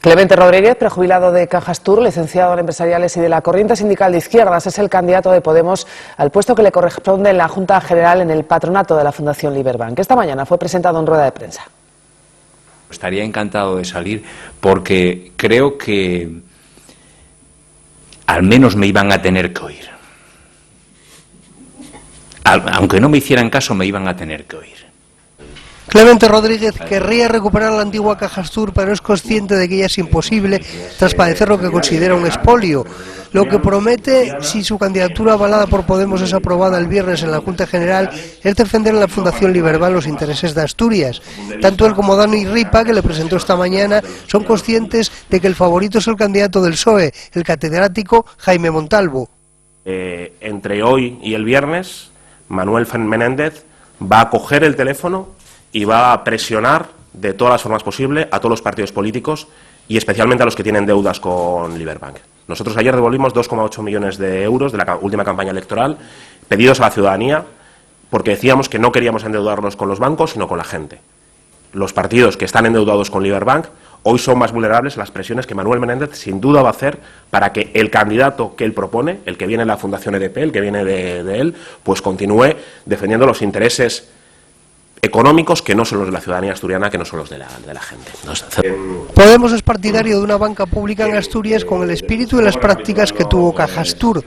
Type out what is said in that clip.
Clemente Rodríguez, prejubilado de Cajastur, licenciado en Empresariales y de la Corriente Sindical de Izquierdas, es el candidato de Podemos al puesto que le corresponde en la Junta General en el patronato de la Fundación Liberbank. Esta mañana fue presentado en rueda de prensa. Estaría encantado de salir porque creo que al menos me iban a tener que oír. Aunque no me hicieran caso, me iban a tener que oír. Clemente Rodríguez querría recuperar la antigua Cajastur, pero es consciente de que ya es imposible tras padecer lo que considera un expolio. Lo que promete, si su candidatura avalada por Podemos es aprobada el viernes en la Junta General, es defender en la Fundación Liberbank los intereses de Asturias. Tanto él como Dani Ripa, que le presentó esta mañana, son conscientes de que el favorito es el candidato del PSOE, el catedrático Jaime Montalvo. Entre hoy y el viernes, Manuel Menéndez va a coger el teléfono y va a presionar de todas las formas posibles a todos los partidos políticos y especialmente a los que tienen deudas con Liberbank. Nosotros ayer devolvimos 2,8 millones de euros de la última campaña electoral, pedidos a la ciudadanía, porque decíamos que no queríamos endeudarnos con los bancos, sino con la gente. Los partidos que están endeudados con Liberbank hoy son más vulnerables a las presiones que Manuel Menéndez sin duda va a hacer para que el candidato que él propone, el que viene de la Fundación EDP, el que viene de él, pues continúe defendiendo los intereses económicos que no son los de la ciudadanía asturiana, que no son los de la gente. Podemos es partidario de una banca pública en Asturias con el espíritu y las prácticas que tuvo Cajastur.